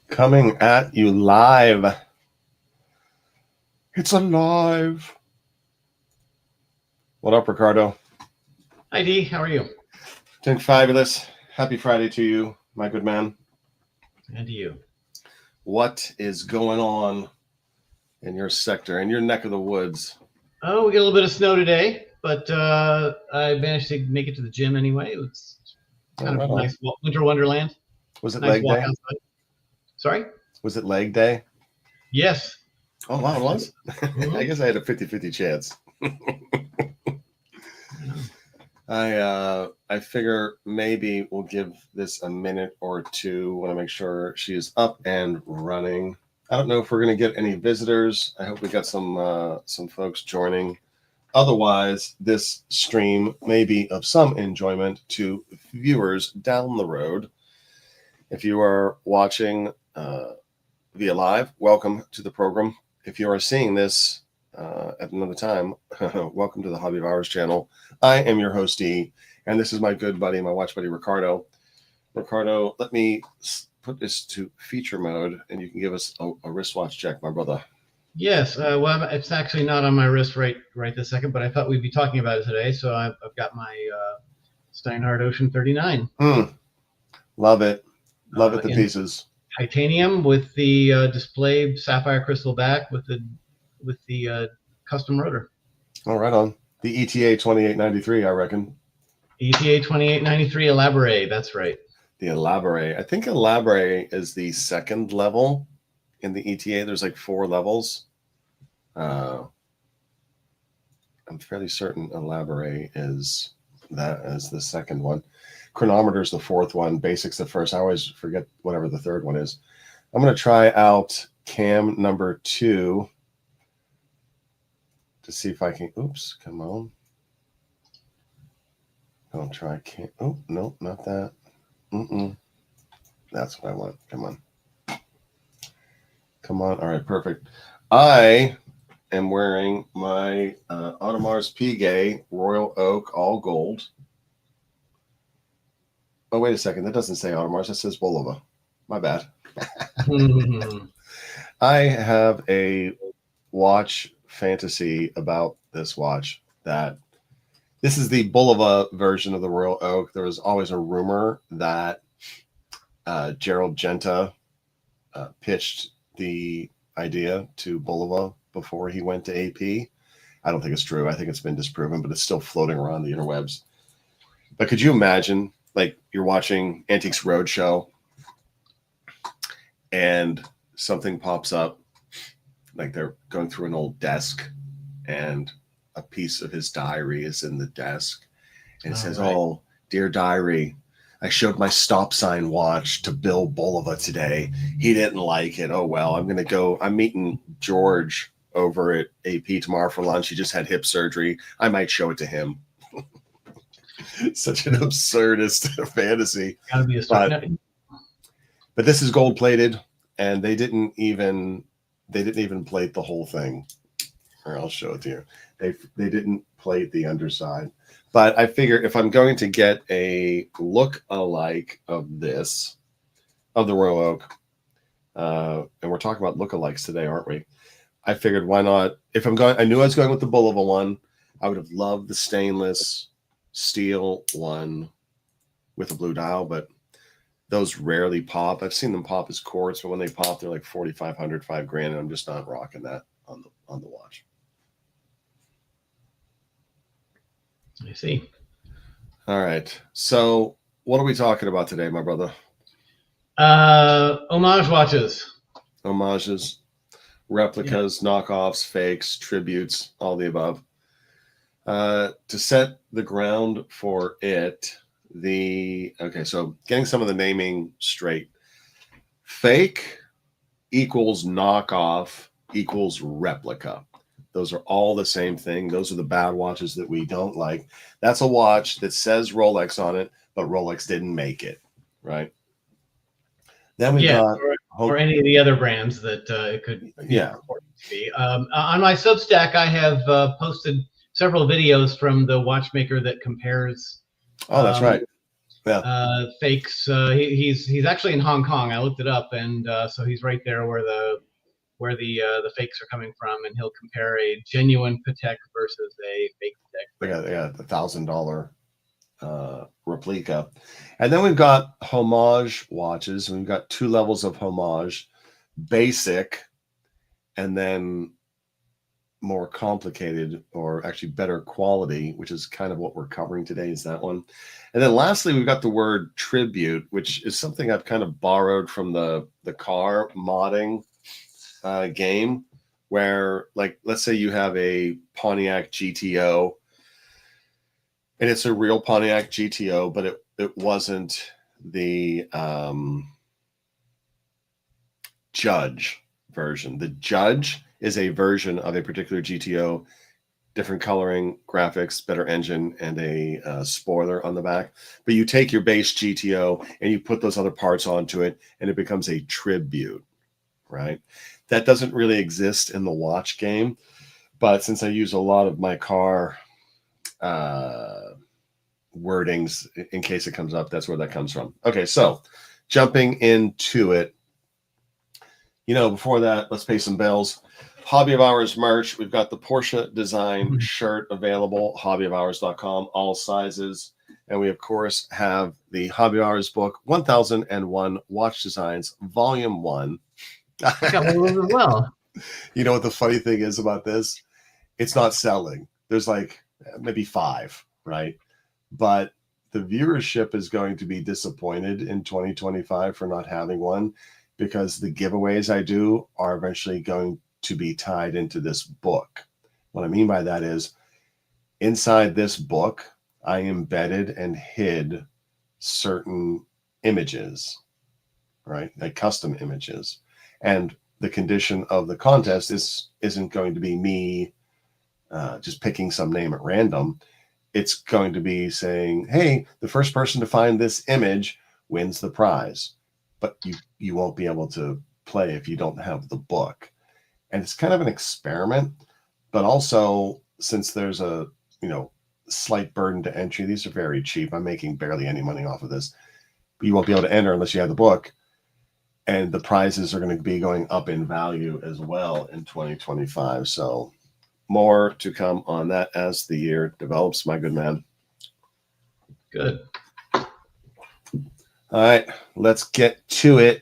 Coming at you live. It's alive. What up, Ricardo? Hi, Dee. How are you? Doing fabulous. Happy Friday to you, my good man. And to you. What is going on in your sector, in your neck of the woods? Oh, we got a little bit of snow today, but I managed to make it to the gym anyway. It's kind of a nice winter wonderland. Was it nice leg walk day? outside. Sorry? Was it leg day? Yes. Oh, wow, it was? I guess I had a 50-50 chance. I figure maybe we'll give this a minute or two. Want to make sure she's up and running. I don't know if we're going to get any visitors. I hope we got some folks joining. Otherwise, this stream may be of some enjoyment to viewers down the road. If you are watching via live, welcome to the program. If you are seeing this at another time, welcome to the Hobby of Hours channel. I am your host, D, and this is my good buddy, my watch buddy, Ricardo. Ricardo, let me put this to feature mode, and you can give us a wristwatch check, my brother. Yes. Well, it's actually not on my wrist right this second, but I thought we'd be talking about it today, so I've got my Steinhart Ocean 39. Love it. Love it to pieces. Titanium with the display sapphire crystal back with the custom rotor. Oh, right on. The ETA 2893, I reckon. ETA 2893 Elaborate. That's right. The Elaborate. I think Elaborate is the second level in the ETA. There's like 4 levels. I'm fairly certain Elaborate is the second one. Chronometer is the 4th one. Basics the first. I always forget whatever the 3rd one is. I'm going to try out cam number 2 to see if I can. Oops, come on. Don't try cam. Oh, no, not that. That's what I want. Come on. Come on. All right, perfect. I am wearing my Audemars Piguet Royal Oak all gold. Oh, wait a second. That doesn't say Audemars. That says Bulova. My bad. I have a watch fantasy about this watch that this is the Bulova version of the Royal Oak. There was always a rumor that Gerald Genta pitched the idea to Bulova before he went to AP. I don't think it's true. I think it's been disproven, but it's still floating around the interwebs. But could you imagine, like, you're watching Antiques Roadshow and something pops up, like they're going through an old desk and a piece of his diary is in the desk, and it says, right. "Oh, dear diary, I showed my stop sign watch to Bill Bulova today. He didn't like it. Oh, well, I'm meeting George over at AP tomorrow for lunch. He just had hip surgery. I might show it to him." Such an absurdist fantasy. Gotta be a but this is gold plated, and they didn't even plate the whole thing. Or I'll show it to you. They didn't plate the underside. But I figure if I'm going to get a look-alike of this, of the Royal Oak, and we're talking about look-alikes today, aren't we? I figured, why not? I knew I was going with the Bulova one. I would have loved the stainless steel one with a blue dial, but those rarely pop. I've seen them pop as quartz, but when they pop, they're like $4,500, $5,000, and I'm just not rocking that on the watch. I see. All right. So what are we talking about today, my brother? Homage watches. Homages, replicas, knockoffs, fakes, tributes, all the above. To set the ground for it, so getting some of the naming straight. Fake equals knockoff equals replica. Those are all the same thing. Those are the bad watches that we don't like. That's a watch that says Rolex on it, but Rolex didn't make it, right? Then we got or any of the other brands that it could be. On my Substack, I have posted several videos from the watchmaker that compares. Oh, that's right. Yeah. fakes. He's actually in Hong Kong. I looked it up, and so he's right there where the fakes are coming from, and he'll compare a genuine Patek versus a fake Patek. They got the $1,000 replica. And then we've got Homage watches. We've got two levels of Homage, basic, and then more complicated, or actually better quality, which is kind of what we're covering today, is that one. And then lastly, we've got the word tribute, which is something I've kind of borrowed from the car modding game, where, like, let's say you have a Pontiac GTO, and it's a real Pontiac GTO, but it wasn't the Judge version. The Judge is a version of a particular GTO, different coloring, graphics, better engine, and a spoiler on the back. But you take your base GTO and you put those other parts onto it, and it becomes a tribute, right? That doesn't really exist in the watch game, but since I use a lot of my car wordings in case it comes up, that's where that comes from. Okay, so jumping into it, before that, let's pay some bills. Hobby of Hours merch. We've got the Porsche design shirt available, hobbyofhours.com, all sizes. And we, of course, have the Hobby of Hours book, 1001 Watch Designs, Volume 1. I got one of those as well. You know what the funny thing is about this? It's not selling. There's like maybe 5, right? But the viewership is going to be disappointed in 2025 for not having one, because the giveaways I do are eventually going to be tied into this book. What I mean by that is, inside this book, I embedded and hid certain images, right? Like custom images. And the condition of the contest isn't going to be me just picking some name at random. It's going to be saying, hey, the first person to find this image wins the prize. But you won't be able to play if you don't have the book. And it's kind of an experiment, but also, since there's a slight burden to entry, these are very cheap. I'm making barely any money off of this. But you won't be able to enter unless you have the book. And the prizes are going to be going up in value as well in 2025. So more to come on that as the year develops, my good man. Good. All right, let's get to it.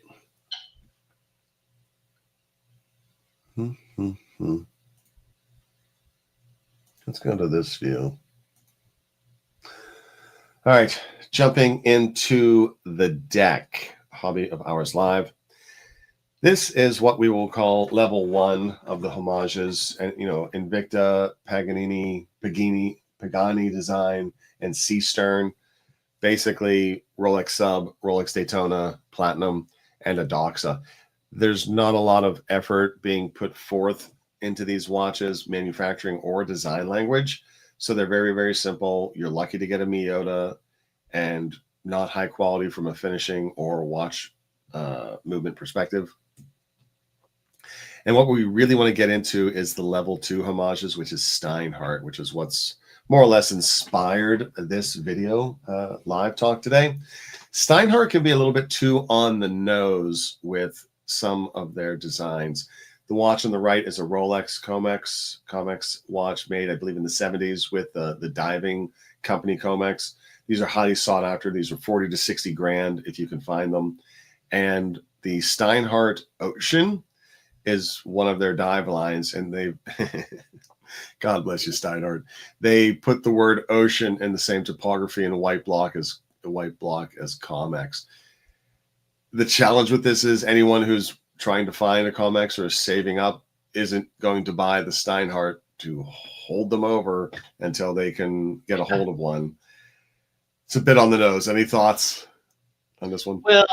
Let's go to this view. All right, jumping into the deck, Hobby of Hours Live. This is what we will call level 1 of the homages, and Invicta, Pagani design, and Sea Stern. Basically, Rolex Sub, Rolex Daytona, Platinum, and a Doxa. There's not a lot of effort being put forth into these watches, manufacturing or design language. So they're very, very simple. You're lucky to get a Miyota, and not high quality from a finishing or watch movement perspective. And what we really want to get into is the level 2 homages, which is Steinhart, which is what's more or less inspired this video live talk today. Steinhart can be a little bit too on the nose with some of their designs. The watch on the right is a Rolex Comex watch made, I believe, in the 70s with the diving company Comex. These are highly sought after. These are 40 to 60 grand if you can find them. And the Steinhart Ocean is one of their dive lines, and they God bless you, Steinhart. They put the word ocean in the same typography and white block as Comex. The challenge with this is anyone who's trying to find a Comex or is saving up isn't going to buy the Steinhart to hold them over until they can get a hold of one. It's a bit on the nose. Any thoughts on this one? Well,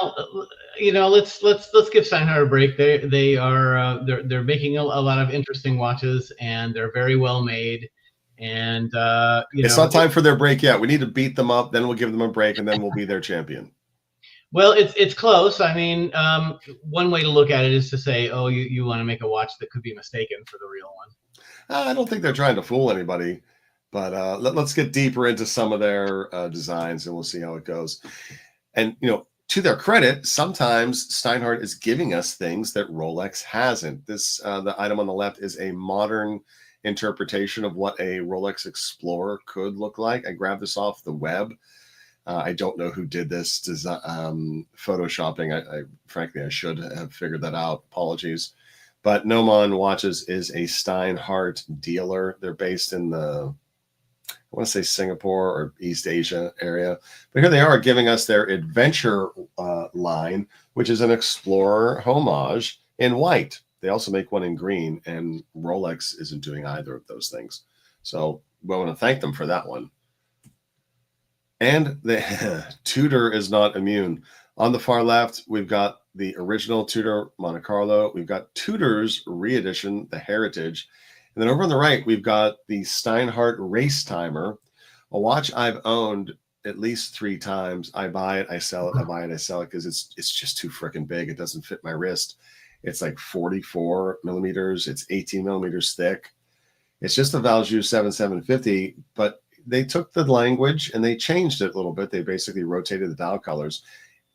let's give Steinhart a break. They're making a lot of interesting watches, and they're very well made. And it's not time for their break yet. We need to beat them up, then we'll give them a break, and then we'll be their champion. Well, it's close. I mean, one way to look at it is to say, oh, you want to make a watch that could be mistaken for the real one. I don't think they're trying to fool anybody, But let's get deeper into some of their designs, and we'll see how it goes. And, to their credit, sometimes Steinhart is giving us things that Rolex hasn't. The item on the left is a modern interpretation of what a Rolex Explorer could look like. I grabbed this off the web. I don't know who did this design, photoshopping. Frankly, I should have figured that out. Apologies. But Nomon Watches is a Steinhart dealer. They're based in I want to say Singapore or East Asia area. But here they are giving us their adventure line, which is an Explorer Homage in white. They also make one in green, and Rolex isn't doing either of those things. So we want to thank them for that one. And the Tudor is not immune. On the far left, we've got the original Tudor Monte Carlo. We've got Tudor's re-edition, the Heritage. And then over on the right, we've got the Steinhart Race Timer, a watch I've owned at least 3 times. I buy it, I sell it, I buy it, I sell it, because it's just too freaking big. It doesn't fit my wrist. It's like 44 millimeters. It's 18 millimeters thick. It's just a Valjoux 7750, but they took the language and they changed it a little bit. They basically rotated the dial colors.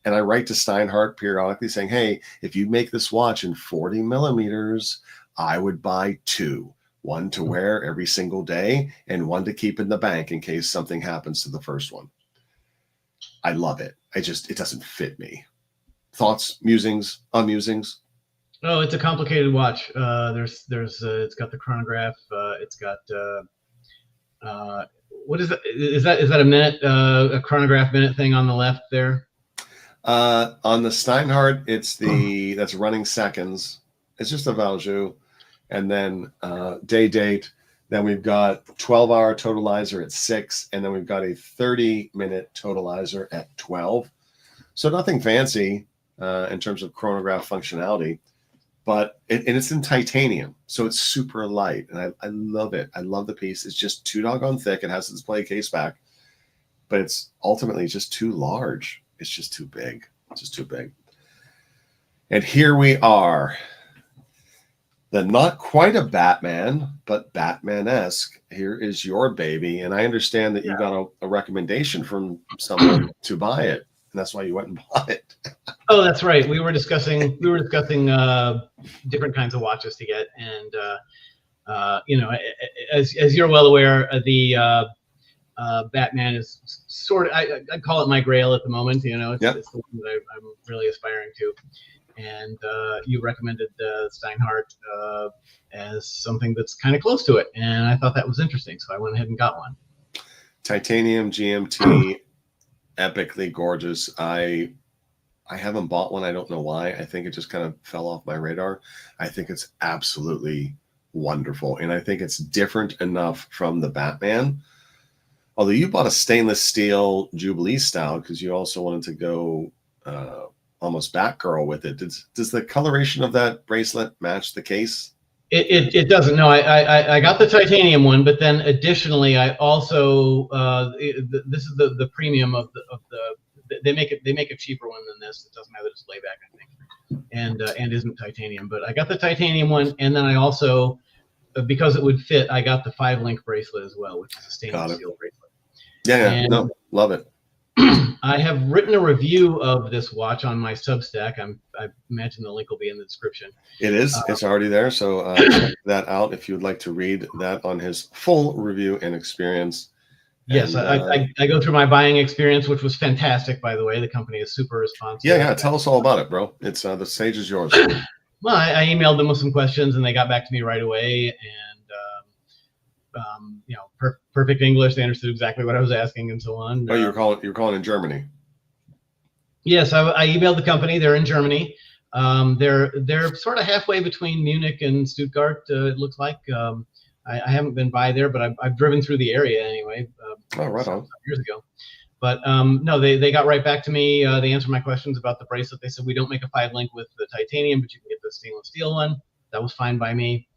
And I write to Steinhart periodically saying, hey, if you make this watch in 40 millimeters, I would buy 2. One to wear every single day and one to keep in the bank in case something happens to the first one. I love it. It doesn't fit me. Thoughts, musings, amusings? Oh, it's a complicated watch. It's got the chronograph. It's got what is that? Is that a minute? A chronograph minute thing on the left there? On the Steinhart, that's running seconds. It's just a Valjoux. And then day date. Then we've got 12-hour totalizer at 6, and then we've got a 30-minute totalizer at 12. So nothing fancy in terms of chronograph functionality, but it's in titanium, so it's super light, and I love it. I love the piece. It's just too doggone thick. It has a display case back, but it's ultimately just too large. It's just too big. It's just too big. And here we are. The not quite a Batman, but Batman-esque. Here is your baby. And I understand that you got a recommendation from someone to buy it. And that's why you went and bought it. Oh, that's right. We were discussing different kinds of watches to get. And, as you're well aware, the Batman is sort of, I call it my grail at the moment. It's the one that I'm really aspiring to. And you recommended Steinhart as something that's kind of close to it. And I thought that was interesting. So I went ahead and got one. Titanium GMT, epically gorgeous. I haven't bought one. I don't know why. I think it just kind of fell off my radar. I think it's absolutely wonderful. And I think it's different enough from the Batman. Although you bought a stainless steel Jubilee style because you also wanted to go almost Batgirl with it. Does the coloration of that bracelet match the case? It doesn't. No, I got the titanium one, but then additionally, I also this is the premium of the they make a cheaper one than this. It doesn't have the display back, I think, and isn't titanium. But I got the titanium one, and then I also, because it would fit, I got the 5-link bracelet as well, which is a stainless steel bracelet. Yeah, no, love it. I have written a review of this watch on my Substack. I imagine the link will be in the description. It is. It's already there. So check that out if you would like to read that on his full review and experience. Yes, and, I go through my buying experience, which was fantastic, by the way. The company is super responsive. Yeah. Tell us all about it, bro. It's the stage is yours. Well, I emailed them with some questions, and they got back to me right away. And perfect English. They understood exactly what I was asking, and so on. Oh, you're calling in Germany. Yes, I emailed the company. They're in Germany. They're sort of halfway between Munich and Stuttgart. It looks like. I haven't been by there, but I've driven through the area anyway. Right on. Years ago. But no, they got right back to me. They answered my questions about the bracelet. They said, we don't make a 5-link with the titanium, but you can get the stainless steel one. That was fine by me.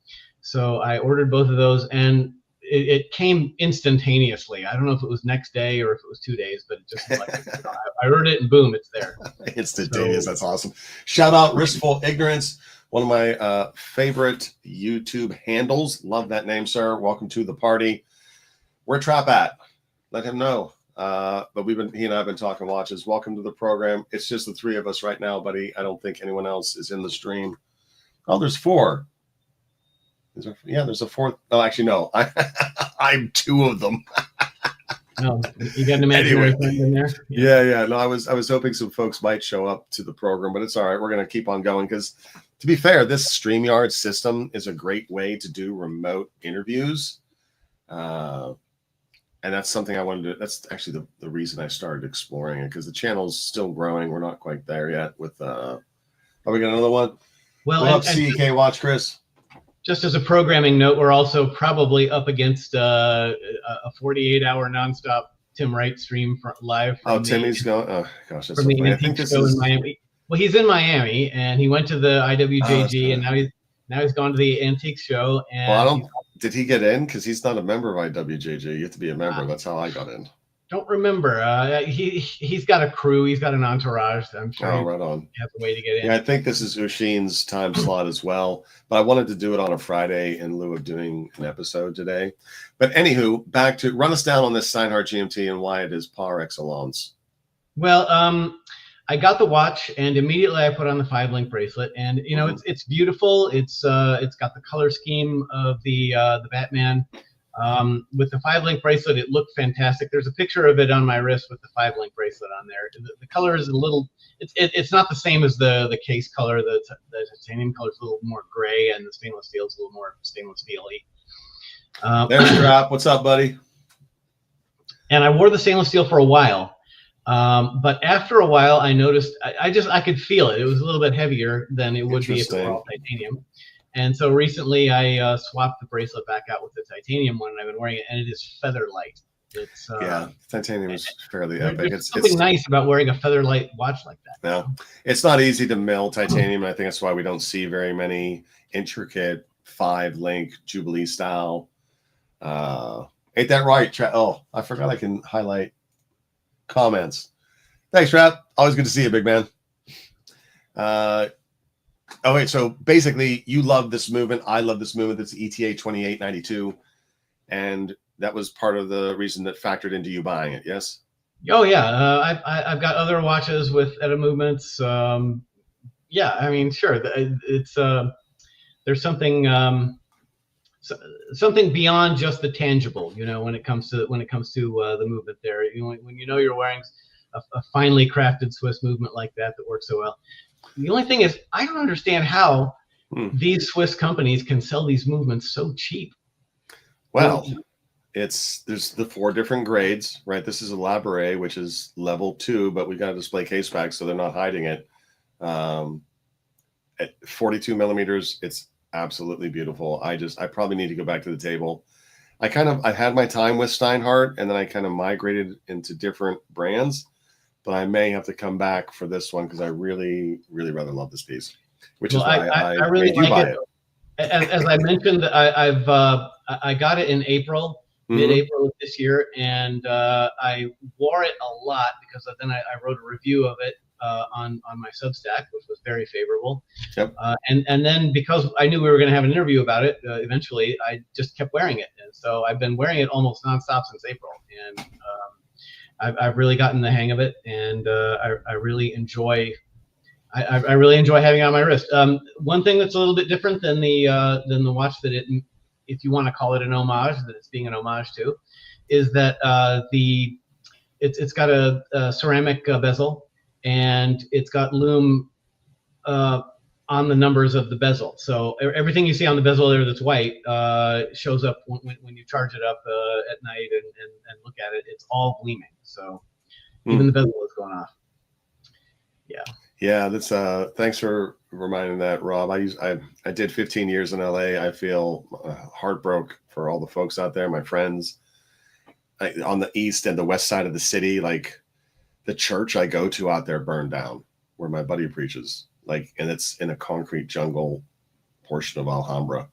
So I ordered both of those, and it came instantaneously. I don't know if it was next day or if it was 2 days, but it just like I ordered it and boom, it's there. Instantaneous. That's awesome. Shout out Riskful Ignorance, one of my favorite YouTube handles. Love that name, sir. Welcome to the party. Where Trap at? Let him know. But he and I have been talking watches. Welcome to the program. It's just the three of us right now, buddy. I don't think anyone else is in the stream. Oh, there's four. There's a fourth. Oh, actually, no. I'm two of them. Oh, you got an imaginary friend in there? Yeah. No, I was hoping some folks might show up to the program, but it's all right. We're going to keep on going because, to be fair, this StreamYard system is a great way to do remote interviews. And that's something I wanted to. That's actually the reason I started exploring it, because the channel's still growing. We're not quite there yet. With oh, we got another one. Well, and CK Watch, Chris. Just as a programming note, we're also probably up against a 48-hour nonstop Tim Wright stream live. Timmy's going. Oh gosh, that's from so the funny. I think this is in Miami. Well, he's in Miami, and he went to the IWJG, and now he's gone to the antique show. And well, did he get in? Because he's not a member of IWJJ. You have to be a member. That's how I got in. Don't remember. He's got a crew. He's got an entourage. I'm sure. Oh, right on. He has a way to get in. Yeah, I think this is Ushin's time slot as well. But I wanted to do it on a Friday in lieu of doing an episode today. But anywho, back to run us down on this Steinhart GMT and why it is par excellence. Well, I got the watch and immediately I put on the 5-link bracelet, and you know it's beautiful. It's got the color scheme of the Batman. With the 5-link bracelet, it looked fantastic. There's a picture of it on my wrist with the 5-link bracelet on there. The color is a little, it's not the same as the case color. The titanium color is a little more gray, and the stainless steel is a little more stainless steel-y. There's Trap. What's up, buddy? And I wore the stainless steel for a while. But after a while, I noticed I could feel it. It was a little bit heavier than it would be if it were all titanium. And so recently, I swapped the bracelet back out with the titanium one, and I've been wearing it, and it is feather light. It's yeah, titanium is fairly epic. There's something nice about wearing a feather light watch like that. No, it's not easy to mill titanium, and I think that's why we don't see very many intricate 5-link Jubilee style. Ain't that right, Trap? Oh, I forgot I can highlight comments. Thanks, Trap. Always good to see you, big man. Oh, wait. So basically, you love this movement. I love this movement. It's ETA 2892. And that was part of the reason that factored into you buying it. Yes. Oh, yeah. I've got other watches with ETA movements. Yeah, I mean, sure. It's there's something something beyond just the tangible, you know, when it comes to the movement there. You know, when you know you're wearing a finely crafted Swiss movement like that works so well. The only thing is, I don't understand how these Swiss companies can sell these movements so cheap. Well, there's the 4 different grades, right? This is a Labrador, which is level 2, but we got a display case back, so they're not hiding it. At 42 millimeters, it's absolutely beautiful. I probably need to go back to the table. I had my time with Steinhart, and then I kind of migrated into different brands. But I may have to come back for this one because I really, really rather love this piece, which is why I really made you buy it. As I mentioned, I got it in April, mid-April of this year, and I wore it a lot because then I wrote a review of it on my Substack, which was very favorable. Yep. And then because I knew we were going to have an interview about it, eventually I just kept wearing it, and so I've been wearing it almost nonstop since April, and I've really gotten the hang of it, and I really enjoy. I really enjoy having it on my wrist. One thing that's a little bit different than the watch that if you want to call it an homage, that it's being an homage to, is that it's got a ceramic bezel, and it's got lume on the numbers of the bezel. So everything you see on the bezel there that's white shows up when you charge it up at night and look at it. It's all gleaming. So even the bezel is going off. Yeah. Yeah, that's thanks for reminding that, Rob. I did 15 years in LA. I feel heartbroken for all the folks out there, my friends on the east and the west side of the city. Like the church I go to out there burned down where my buddy preaches. Like, and it's in a concrete jungle portion of Alhambra,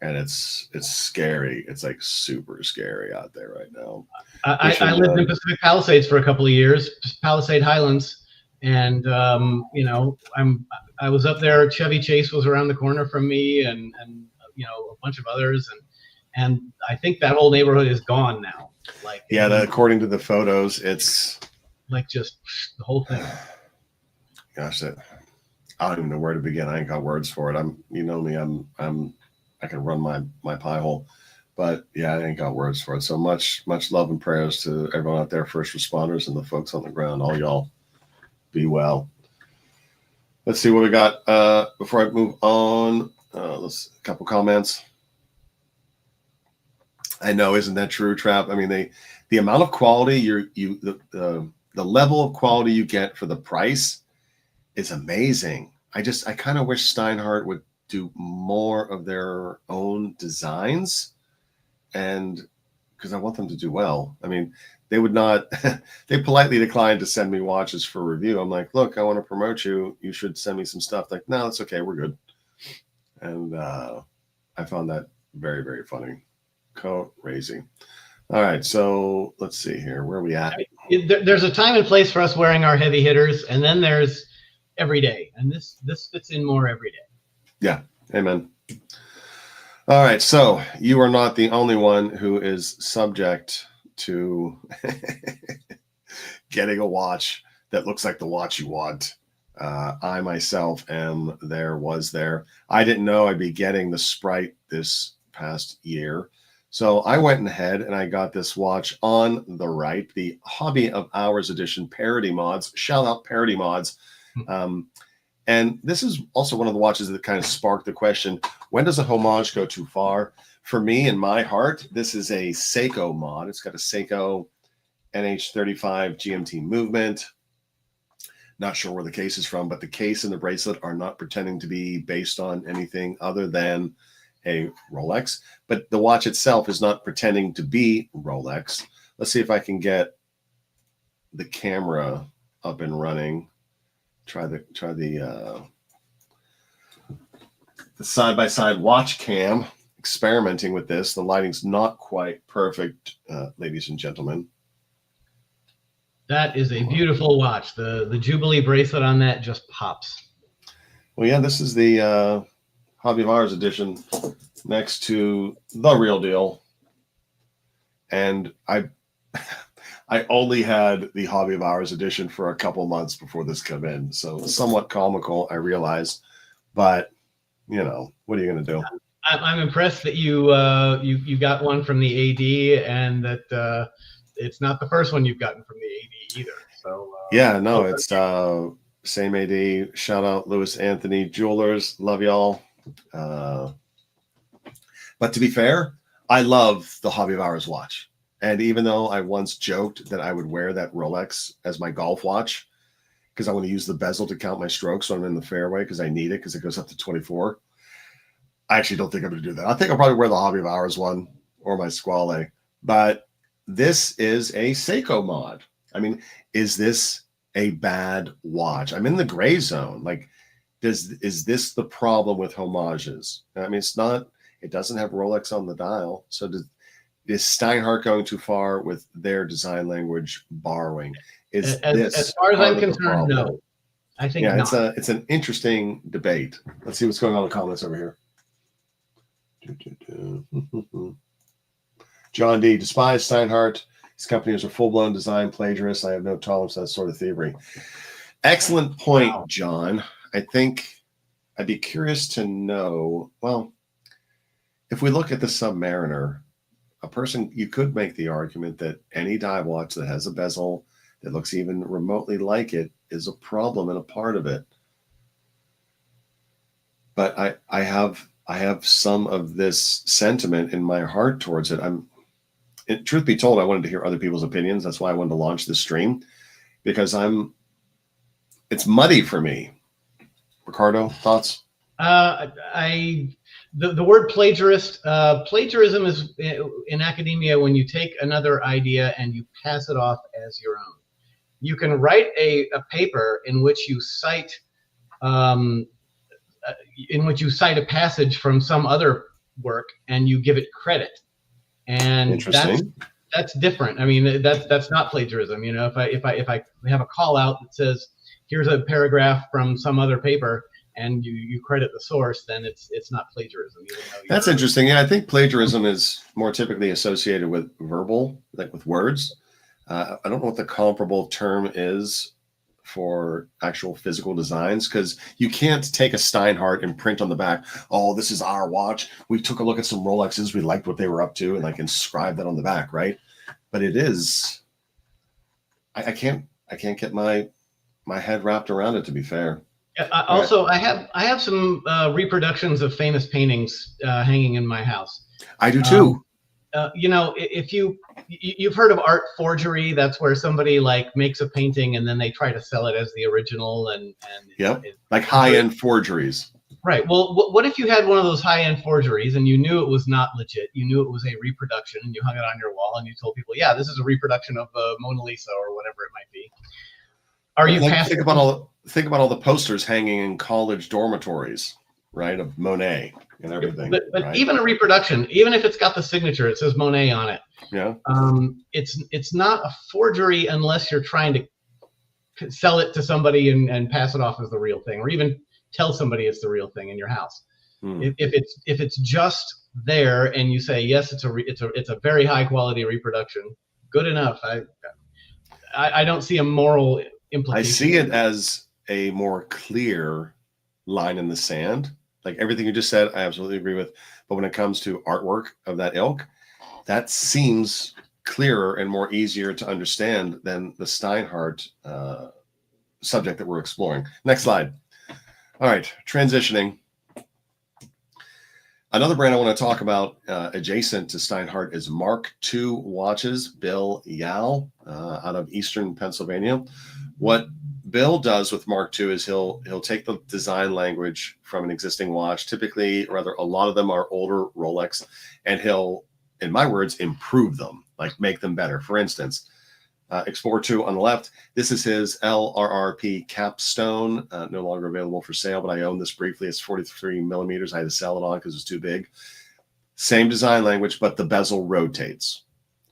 and it's scary. It's like super scary out there right now. I lived in Pacific Palisades for a couple of years, Palisade Highlands. And you know, I was up there. Chevy Chase was around the corner from me, and you know, a bunch of others, and I think that whole neighborhood is gone now. Like, yeah, according to the photos, it's like just the whole thing. Gosh, I don't even know where to begin. I ain't got words for it. You know me, I can run my pie hole, but yeah, I ain't got words for it. So much love and prayers to everyone out there, first responders and the folks on the ground. All y'all be well. Let's see what we got before I move on. A couple comments. I know, isn't that true, Trap? I mean, the amount of quality the level of quality you get for the price is amazing. I kind of wish Steinhart would do more of their own designs, and because I want them to do well. I mean, they would not, they politely declined to send me watches for review. I'm like, look, I want to promote you. You should send me some stuff. Like, no, it's okay. We're good. And I found that very, very funny. Crazy. All right. So let's see here. Where are we at? There's a time and place for us wearing our heavy hitters, and then there's every day. And this fits in more every day. Yeah. Amen. All right. So you are not the only one who is subject to getting a watch that looks like the watch you want. I myself was there. I didn't know I'd be getting the Sprite this past year. So I went ahead and I got this watch on the right, the Hobby of Hours edition Parody Mods. Shout out Parody Mods. And this is also one of the watches that kind of sparked the question, when does a homage go too far? For me, in my heart, this is a Seiko mod. It's got a Seiko NH35 GMT movement. Not sure where the case is from, but the case and the bracelet are not pretending to be based on anything other than a Rolex. But the watch itself is not pretending to be Rolex. Let's see if I can get the camera up and running. Try the side-by-side watch cam. Experimenting with this. The lighting's not quite perfect, ladies and gentlemen. That is a beautiful watch. The Jubilee bracelet on that just pops. Well, yeah, this is the Hobby of Hours edition next to the real deal. And I only had the Hobby of Hours edition for a couple months before this came in. So somewhat comical, I realized. But, you know, what are you going to do? I'm impressed that you got one from the AD, and that it's not the first one you've gotten from the AD either. So yeah, no, it's same AD. Shout out Louis Anthony Jewelers. Love y'all. But to be fair, I love the Hobby of Hours watch. And even though I once joked that I would wear that Rolex as my golf watch because I want to use the bezel to count my strokes when I'm in the fairway because I need it because it goes up to 24. I actually don't think I'm going to do that. I think I'll probably wear the Hobby of Hours one or my Squale. But this is a Seiko mod. I mean, is this a bad watch? I'm in the gray zone. Like, is this the problem with homages? I mean, it's not. It doesn't have Rolex on the dial. So is Steinhart going too far with their design language borrowing? As far as I'm concerned, no. I think not. It's an interesting debate. Let's see what's going on in the comments over here. John D. Despise Steinhart. His company is a full-blown design plagiarist. I have no tolerance for that sort of thievery. Excellent point, wow. John. I think I'd be curious to know, well, if we look at the Submariner, you could make the argument that any dive watch that has a bezel that looks even remotely like it is a problem and a part of it. But I have some of this sentiment in my heart towards it. Truth be told, I wanted to hear other people's opinions. That's why I wanted to launch this stream, because it's muddy for me. Ricardo, thoughts? The word plagiarist, plagiarism is in academia when you take another idea and you pass it off as your own. You can write a paper in which you cite a passage from some other work and you give it credit, and that's different. I mean, that's not plagiarism. You know, if I have a call out that says here's a paragraph from some other paper and you credit the source, then it's not plagiarism. Even though That's interesting. Yeah, I think plagiarism is more typically associated with verbal, like with words. I don't know what the comparable term is for actual physical designs, because you can't take a Steinhart and print on the back, oh, this is our watch. We took a look at some Rolexes. We liked what they were up to, and like inscribe that on the back, right? But it is, I can't get my head wrapped around it, to be fair. Also, I have some reproductions of famous paintings hanging in my house. I do too. You know, if you've heard of art forgery, that's where somebody like makes a painting and then they try to sell it as the original, and yep, like high-end forgeries. Right. Well, what if you had one of those high-end forgeries and you knew it was not legit? You knew it was a reproduction, and you hung it on your wall and you told people, yeah, this is a reproduction of Mona Lisa or whatever it might be. Are you think about all the posters hanging in college dormitories, right, of Monet and everything. But right? Even a reproduction, even if it's got the signature, it says Monet on it. Yeah. It's not a forgery unless you're trying to sell it to somebody and pass it off as the real thing, or even tell somebody it's the real thing in your house. If it's just there and you say yes, it's a very high quality reproduction, good enough. I don't see a moral implication. I see it as a more clear line in the sand. Like everything you just said, I absolutely agree with. But when it comes to artwork of that ilk, that seems clearer and more easier to understand than the Steinhart subject that we're exploring. Next slide. All right, transitioning. Another brand I want to talk about adjacent to Steinhart is Mark II watches, Bill Yao out of Eastern Pennsylvania. What Bill does with Mark II is he'll take the design language from an existing watch, typically, rather a lot of them are older Rolex, and he'll, in my words, improve them, like make them better. For instance, Explorer 2 on the left, this is his LRRP capstone, no longer available for sale, but I own this briefly. It's 43 millimeters. I had to sell it on because it's too big. Same design language, but the bezel rotates,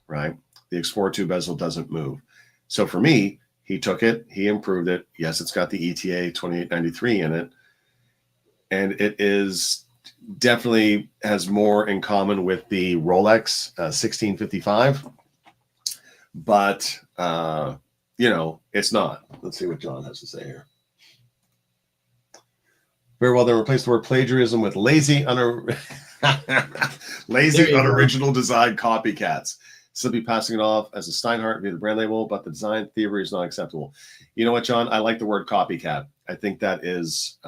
right? The Explorer 2 bezel doesn't move. So for me, he took it, he improved it. Yes, it's got the ETA 2893 in it. And it is definitely has more in common with the Rolex 1655. But, you know, it's not. Let's see what John has to say here. Very well, then replace the word plagiarism with lazy, unoriginal design copycats. Simply passing it off as a Steinhart via the brand label, but the design theory is not acceptable. You know what, John? I like the word copycat. I think that is,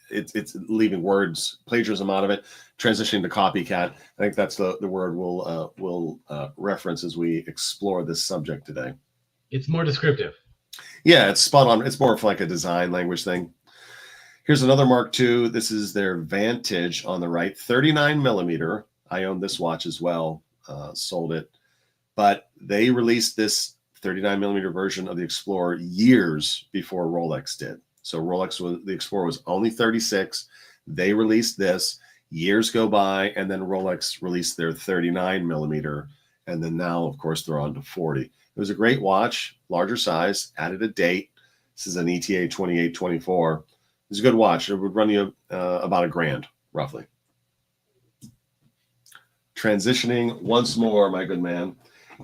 it's leaving words, plagiarism out of it, transitioning to copycat. I think that's the word we'll reference as we explore this subject today. It's more descriptive. Yeah, it's spot on. It's more of like a design language thing. Here's another Mark II. This is their Vantage on the right, 39 millimeter. I own this watch as well, sold it. But they released this 39 millimeter version of the Explorer years before Rolex did. So the Explorer was only 36. They released this. Years go by, and then Rolex released their 39 millimeter. And then now, of course, they're on to 40. It was a great watch, larger size, added a date. This is an ETA 2824. It's a good watch. It would run you about $1,000, roughly. Transitioning once more, my good man.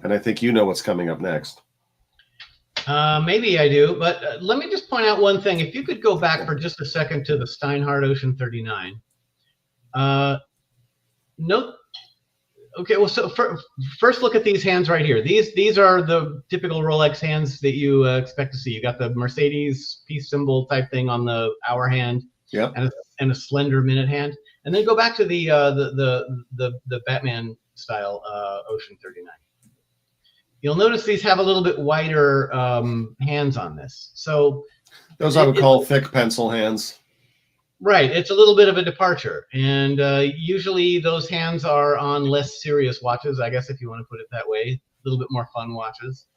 And I think you know what's coming up next. Maybe I do, but let me just point out one thing. If you could go back for just a second to the Steinhart Ocean 39. Note. Okay, well, so first look at these hands right here. These are the typical Rolex hands that you expect to see. You got the Mercedes peace symbol type thing on the hour hand, yep, and a slender minute hand. And then go back to the Batman style Ocean 39. You'll notice these have a little bit wider hands on this. So those I would call thick pencil hands. Right, it's a little bit of a departure, and usually those hands are on less serious watches, I guess, if you want to put it that way, a little bit more fun watches.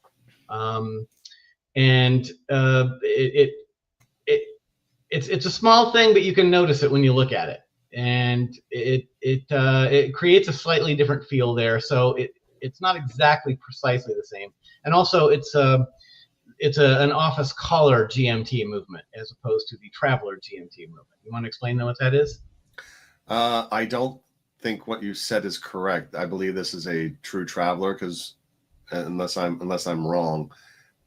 It's a small thing, but you can notice it when you look at it, and it creates a slightly different feel there. So it's not exactly precisely the same, and also an office collar GMT movement as opposed to the traveler GMT movement. You want to explain what that is? I don't think what you said is correct. I believe this is a true traveler because unless I'm wrong,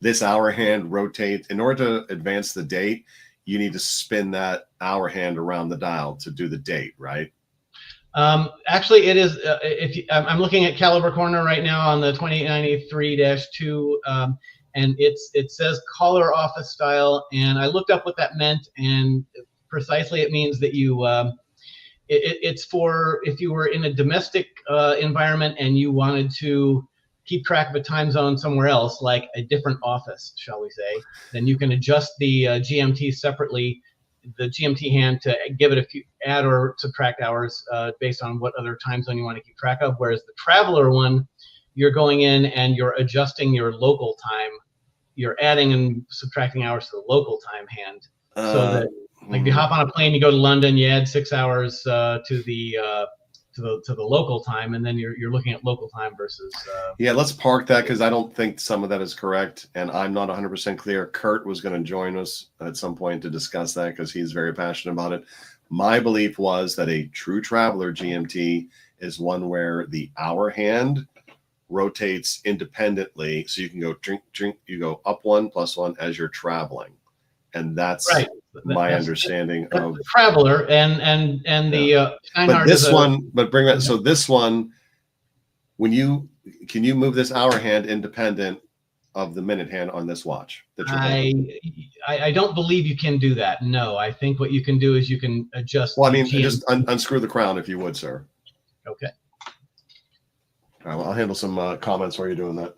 this hour hand rotates. In order to advance the date, you need to spin that hour hand around the dial to do the date, right? Actually, it is. I'm looking at Caliber Corner right now on the 2893-2, and it says collar office style. And I looked up what that meant, and precisely it means that you. It's for if you were in a domestic environment and you wanted to keep track of a time zone somewhere else, like a different office, shall we say, then you can adjust the GMT separately, the GMT hand, to give it a few add or subtract hours based on what other time zone you want to keep track of. Whereas the traveler one, you're going in and you're adjusting your local time. You're adding and subtracting hours to the local time hand, so that like if you hop on a plane, you go to London, you add 6 hours to the local time, and then you're looking at local time versus. Yeah, let's park that because I don't think some of that is correct, and I'm not 100% clear. Kurt was going to join us at some point to discuss that because he's very passionate about it. My belief was that a true traveler GMT is one where the hour hand rotates independently, so you can go drink. You go up 1 + 1 as you're traveling, and that's right. My understanding of the traveler and the Steinhart. But this one, but bring that. So this one, can you move this hour hand independent of the minute hand on this watch? That I don't believe you can do that. No, I think what you can do is you can adjust. Well, I mean, just unscrew the crown if you would, sir. Okay. All right, well, I'll handle some comments while you're doing that.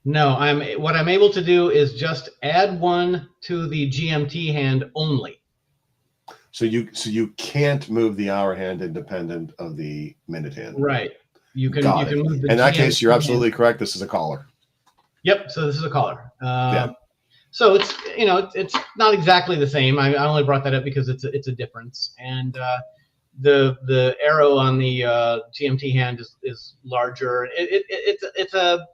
No, what I'm able to do is just add 1 to the GMT hand only. So you can't move the hour hand independent of the minute hand. Right. You can move the in that GMT case, you're absolutely hand. correct. This is a collar. Yep. So this is a collar. Yeah. So it's not exactly the same. I only brought that up because it's a difference. And the arrow on the GMT hand is larger. It's a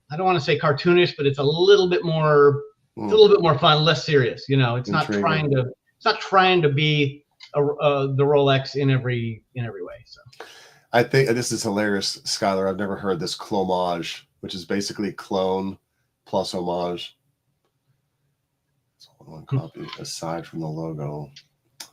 I don't want to say cartoonish, but it's a little bit more. It's a little bit more fun, less serious. It's not trying to. It's not trying to be the Rolex in every way. So, I think this is hilarious, Skylar. I've never heard this clomage, which is basically clone plus homage. It's all one copy aside from the logo.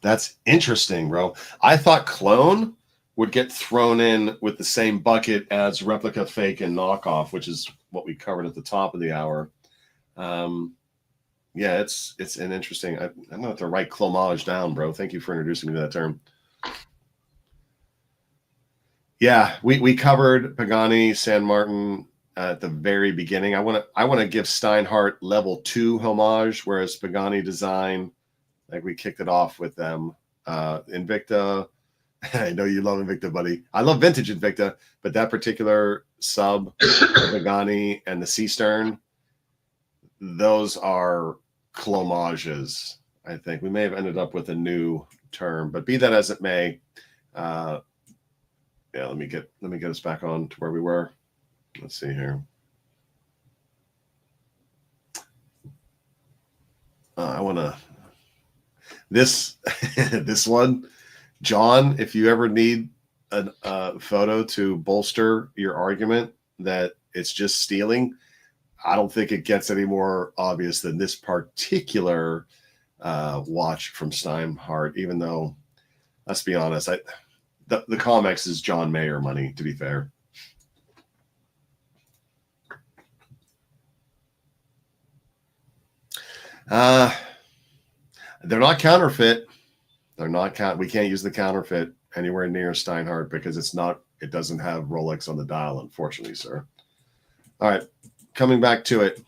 That's interesting, bro. I thought clone would get thrown in with the same bucket as replica, fake, and knockoff, which is what we covered at the top of the hour. Yeah, it's an interesting. I'm gonna have to write clomage down, bro. Thank you for introducing me to that term. Yeah, we covered Pagani, San Martin at the very beginning. I want to give Steinhart level 2 homage, whereas Pagani design, like we kicked it off with them. Invicta. I know you love Invicta, buddy. I love vintage Invicta, but that particular sub, the Pagani and the Sea Stern, those are clomages. I think we may have ended up with a new term, but be that as it may, yeah. Let me get us back on to where we were. Let's see here. I want to this one. John, if you ever need a photo to bolster your argument that it's just stealing, I don't think it gets any more obvious than this particular watch from Steinhart, even though, let's be honest, the Comex is John Mayer money, to be fair. They're not counterfeit. They're not we can't use the counterfeit anywhere near Steinhart because it doesn't have Rolex on the dial, unfortunately, sir. All right, coming back to it.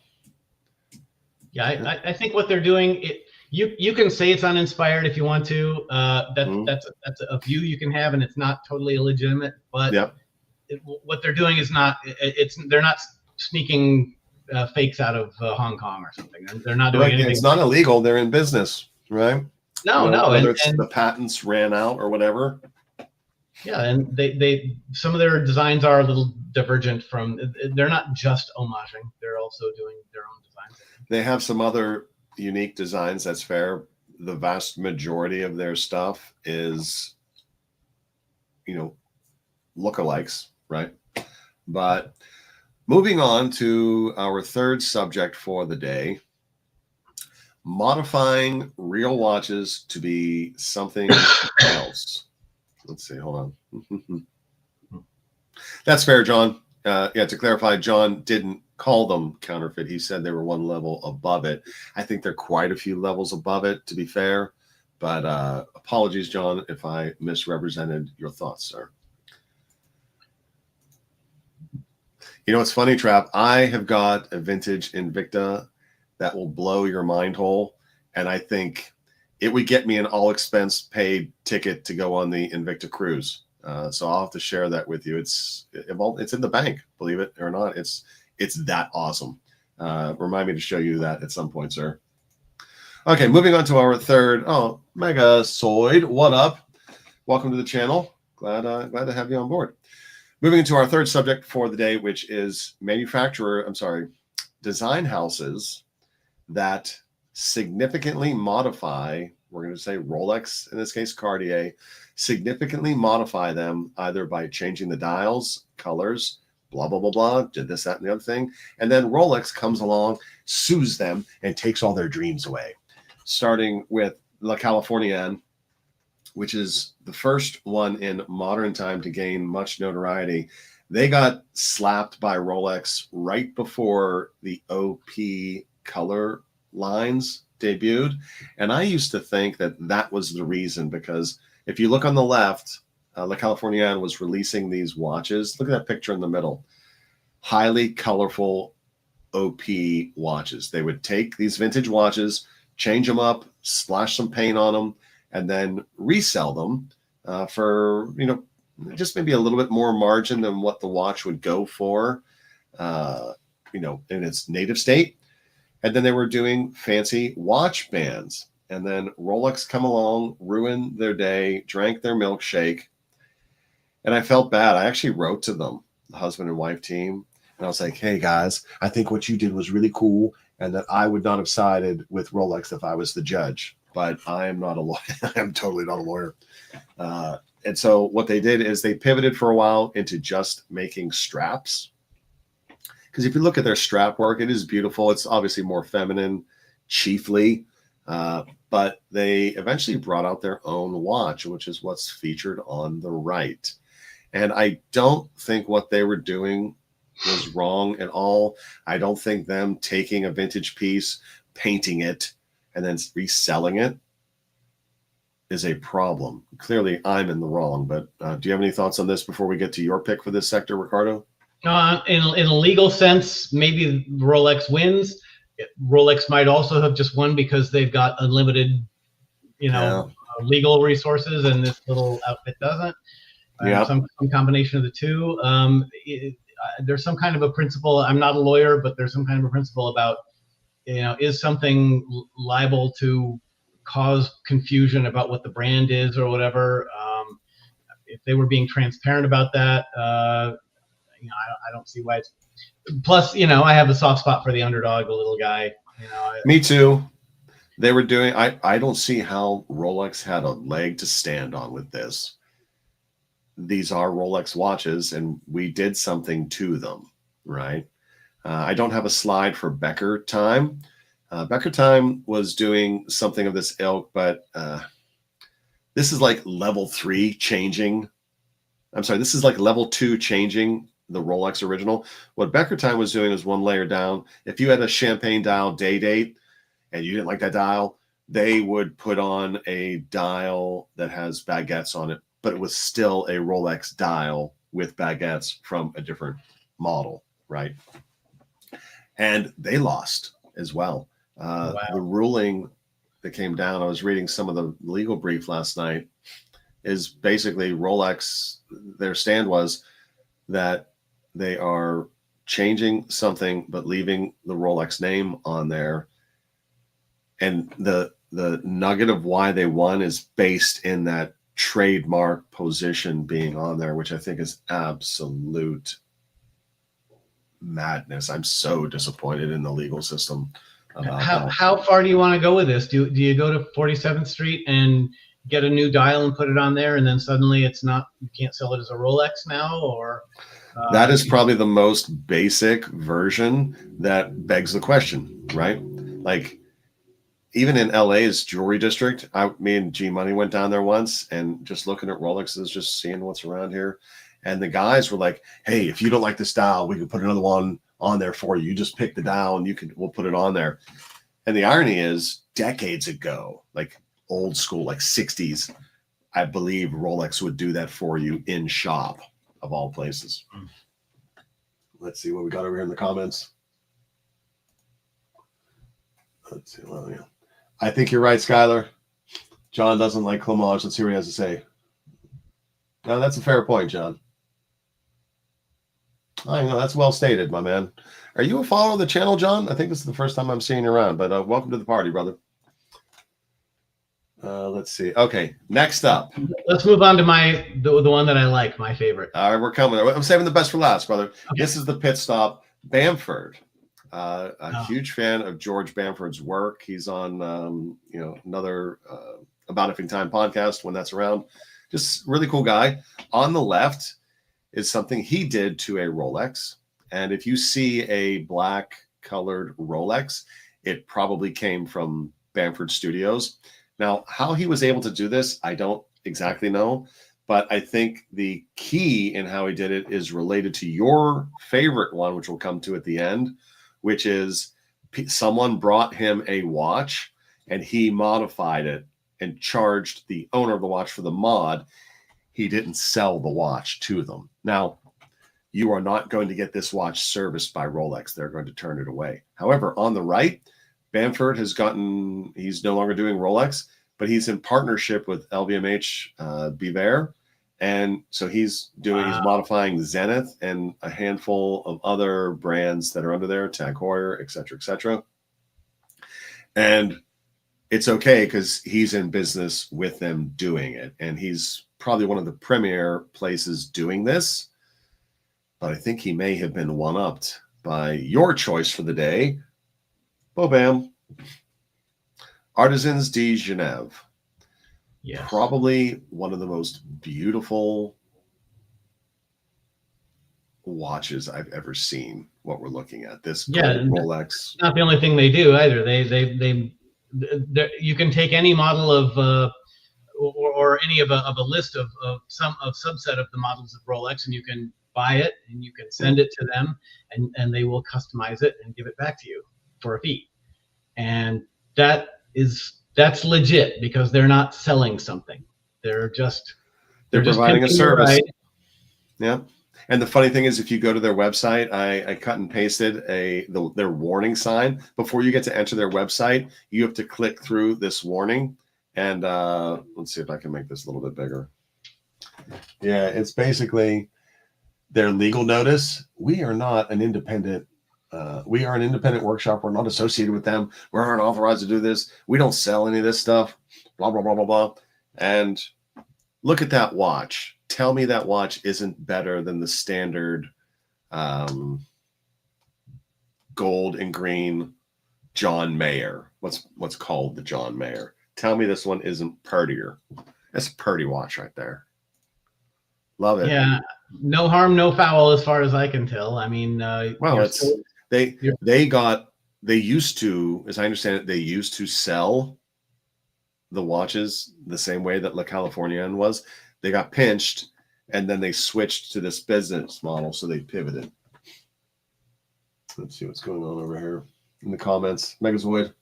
Yeah, I think what they're doing, you can say it's uninspired if you want to. That's a view you can have, and it's not totally illegitimate. But what they're doing is not. They're not sneaking fakes out of Hong Kong or something. They're not doing anything. It's not illegal. They're in business, right? No. Whether it's the patents ran out or whatever. Yeah, and they some of their designs are a little divergent from. They're not just homaging; they're also doing their own designs. They have some other unique designs. That's fair. The vast majority of their stuff is, lookalikes, right? But moving on to our third subject for the day, modifying real watches to be something else. Let's see, hold on. That's fair, John. To clarify, John didn't call them counterfeit. He said they were one level above it. I think they're quite a few levels above it, to be fair. But apologies, John, if I misrepresented your thoughts, sir. You know, it's funny, Trap. I have got a vintage Invicta that will blow your mind hole. And I think it would get me an all expense paid ticket to go on the Invicta cruise. So I'll have to share that with you. It's in the bank, believe it or not. It's that awesome. Remind me to show you that at some point, sir. Okay, moving on to our third. Oh, Mega Soid, what up? Welcome to the channel. Glad to have you on board. Moving into our third subject for the day, which is design houses that significantly modify, we're going to say Rolex, in this case, Cartier, significantly modify them either by changing the dials, colors, blah, blah, blah, blah, did this, that, and the other thing. And then Rolex comes along, sues them, and takes all their dreams away. Starting with La Californienne, which is the first one in modern time to gain much notoriety. They got slapped by Rolex right before the OP color lines debuted. And I used to think that was the reason, because if you look on the left, La Californienne was releasing these watches. Look at that picture in the middle. Highly colorful OP watches. They would take these vintage watches, change them up, splash some paint on them, and then resell them for, just maybe a little bit more margin than what the watch would go for, in its native state. And then they were doing fancy watch bands. And then Rolex come along, ruined their day, drank their milkshake. And I felt bad. I actually wrote to them, the husband and wife team. And I was like, hey, guys, I think what you did was really cool, and that I would not have sided with Rolex if I was the judge. But I am not a lawyer. I'm totally not a lawyer. And so what they did is they pivoted for a while into just making straps. Because if you look at their strap work, it is beautiful. It's obviously more feminine, chiefly. But they eventually brought out their own watch, which is what's featured on the right. And I don't think what they were doing was wrong at all. I don't think them taking a vintage piece, painting it, and then reselling it is a problem. Clearly, I'm in the wrong, but do you have any thoughts on this before we get to your pick for this sector, Ricardo? In a legal sense, maybe Rolex wins. Rolex might also have just won because they've got unlimited, legal resources, and this little outfit doesn't. Some combination of the two. There's some kind of a principle. I'm not a lawyer, but there's some kind of a principle about, is something liable to cause confusion about what the brand is or whatever. If they were being transparent about that, I don't see why it's. Plus, I have a soft spot for the underdog, the little guy. Me too. They were doing. I don't see how Rolex had a leg to stand on with this. These are Rolex watches, and we did something to them, right? I don't have a slide for Becker Time. Becker Time was doing something of this ilk, but this is like level 3 changing. I'm sorry, this is like level 2 changing the Rolex original. What Becker Time was doing is one layer down. If you had a champagne dial day date and you didn't like that dial, they would put on a dial that has baguettes on it, but it was still a Rolex dial with baguettes from a different model, right? And they lost as well. Wow. The ruling that came down, I was reading some of the legal brief last night, is basically Rolex, their stand was that they are changing something but leaving the Rolex name on there. And the nugget of why they won is based in that trademark position being on there, which I think is absolute madness. I'm so disappointed in the legal system about that. How far do you want to go with this? Do you go to 47th Street and get a new dial and put it on there, and then suddenly it's not, you can't sell it as a Rolex now? Or that is probably the most basic version that begs the question, right? Like, even in LA's jewelry district, me and G Money went down there once, and just looking at Rolexes, just seeing what's around here. And the guys were like, "Hey, if you don't like this dial, we can put another one on there for you. You just pick the dial and we'll put it on there." And the irony is, decades ago, like old school, like 60s, I believe Rolex would do that for you in shop, of all places. Let's see what we got over here in the comments. Let's see. Well, yeah. I think you're right, Skylar. John doesn't like Homage. Let's hear what he has to say. No, that's a fair point, John. I know, that's well stated, my man. Are you a follower of the channel, John? I think this is the first time I'm seeing you around, but welcome to the party, brother. Let's see. Okay, next up. Let's move on to the one that I like, my favorite. All right, we're coming. I'm saving the best for last, brother. Okay. This is the pit stop. Bamford. Huge fan of George Bamford's work. He's on, another About Effing Time podcast when that's around. Just really cool guy. On the left is something he did to a Rolex. And if you see a black colored Rolex, it probably came from Bamford Studios. Now, how he was able to do this, I don't exactly know. But I think the key in how he did it is related to your favorite one, which we'll come to at the end, which is someone brought him a watch and he modified it and charged the owner of the watch for the mod. He didn't sell the watch to them. Now, you are not going to get this watch serviced by Rolex. They're going to turn it away. However, on the right, Bamford he's no longer doing Rolex, but he's in partnership with LVMH Biver. And so he's modifying Zenith and a handful of other brands that are under there, Tag Heuer, et cetera, et cetera. And it's okay because he's in business with them doing it. And he's probably one of the premier places doing this. But I think he may have been one-upped by your choice for the day. Bam. Artisans de Genève. Yes. Probably one of the most beautiful watches I've ever seen. What we're looking at, this Rolex. Not the only thing they do either. They you can take any model of or any of a list of subset of the models of Rolex, and you can buy it and you can send it to them, and they will customize it and give it back to you for a fee. And that's legit because they're not selling something. They're providing a service. Yeah. And the funny thing is, if you go to their website, I cut and pasted their warning sign. Before you get to enter their website, you have to click through this warning. And let's see if I can make this a little bit bigger. Yeah, it's basically their legal notice. We are not an independent. We are an independent workshop. We're not associated with them. We aren't authorized to do this. We don't sell any of this stuff. Blah, blah, blah, blah, blah. And look at that watch. Tell me that watch isn't better than the standard gold and green John Mayer. What's called the John Mayer. Tell me this one isn't prettier. That's a pretty watch right there. Love it. Yeah. No harm, no foul, as far as I can tell. I mean, they used to, as I understand it, they used to sell the watches the same way that La Californienne was. They got pinched, and then they switched to this business model, so they pivoted. Let's see what's going on over here in the comments. Megazoid.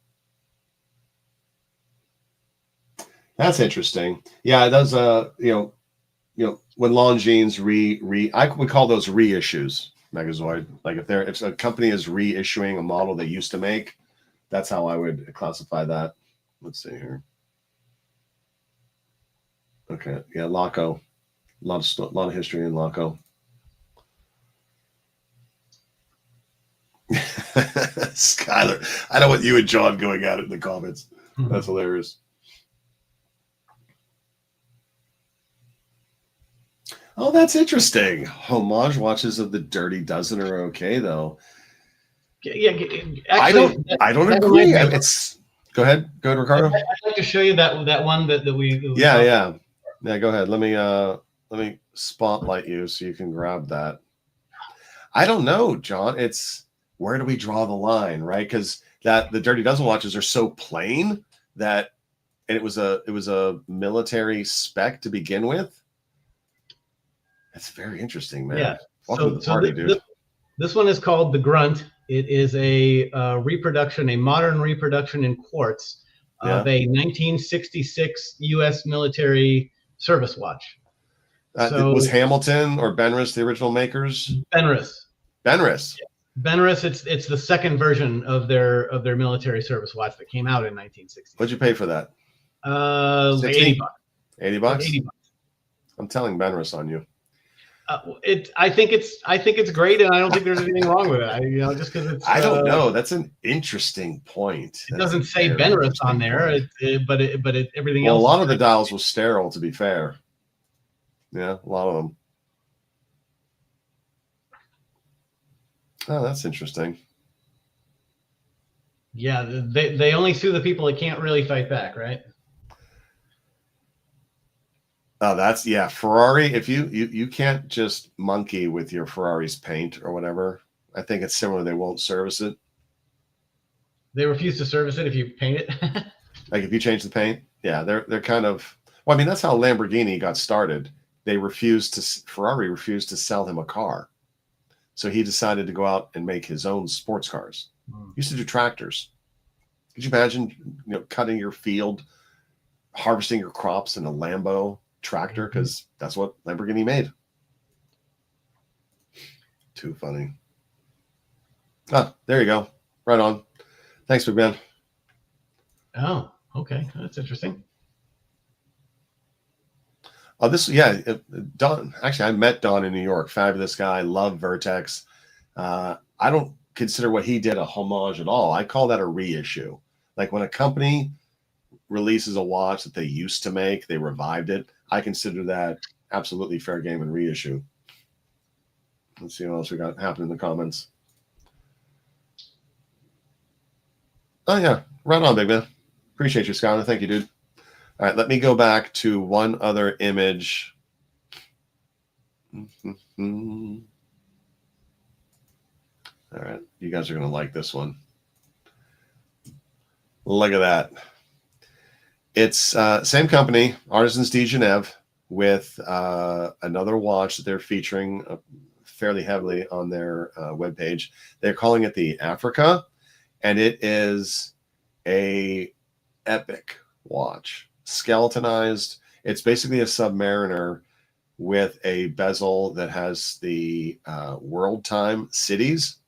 That's interesting. Yeah, it does. When Longines I would call those reissues, Megazoid. Like if a company is reissuing a model they used to make, that's how I would classify that. Let's see here. Okay, yeah, Laco, a lot of history in Laco. Skylar, I don't want you and John going at it in the comments. That's hilarious. Oh, that's interesting. Homage watches of the Dirty Dozen are okay though. Yeah, actually, I don't that reminds agree. me. It's go ahead, Ricardo. I'd like to show you that one that we Yeah, talked. yeah. Go ahead. Let me spotlight you so you can grab that. I don't know, John. It's where do we draw the line, right? Because that the Dirty Dozen watches are so plain that, and it was a military spec to begin with. That's very interesting, man. Yeah. Welcome to the party, dude. This one is called the Grunt. It is a reproduction, a modern reproduction in quartz of a 1966 U.S. military service watch. Was Hamilton or Benris the original makers? Benris. Benris. Benris. It's the second version of their military service watch that came out in 1960. What'd you pay for that? Like $80. $80? Like $80. I'm telling Benris on you. I think it's great, and I don't think there's anything wrong with it. Just because it's. I don't know. That's an interesting point. It doesn't say Benris on there, but everything else. Well, a lot of the dials were sterile, to be fair. Yeah, a lot of them. Oh, that's interesting. Yeah, they only sue the people that can't really fight back, right? Oh, that's Ferrari. If you can't just monkey with your Ferrari's paint or whatever, I think it's similar. They won't service it. They refuse to service it if you paint it. Like if you change the paint, they're kind of. Well, I mean, that's how Lamborghini got started. Ferrari refused to sell him a car, so he decided to go out and make his own sports cars. He used to do tractors. Could you imagine, cutting your field, harvesting your crops in a Lambo tractor, because that's what Lamborghini made. Too funny. There you go. Right on. Thanks, Big Ben. Oh, okay. That's interesting. Oh, Don. Actually, I met Don in New York. Fabulous guy. Love Vertex. I don't consider what he did a homage at all. I call that a reissue. Like when a company releases a watch that they used to make, they revived it. I consider that absolutely fair game and reissue. Let's see what else we got happening in the comments. Oh yeah, right on, Big Man. Appreciate you, Skyler. Thank you, dude. All right, let me go back to one other image. All right, you guys are going to like this one. Look at that. It's same company, Artisans de Genève, with another watch that they're featuring fairly heavily on their webpage. They're calling it the Africa, and it is a epic watch. Skeletonized. It's basically a Submariner with a bezel that has the world time cities.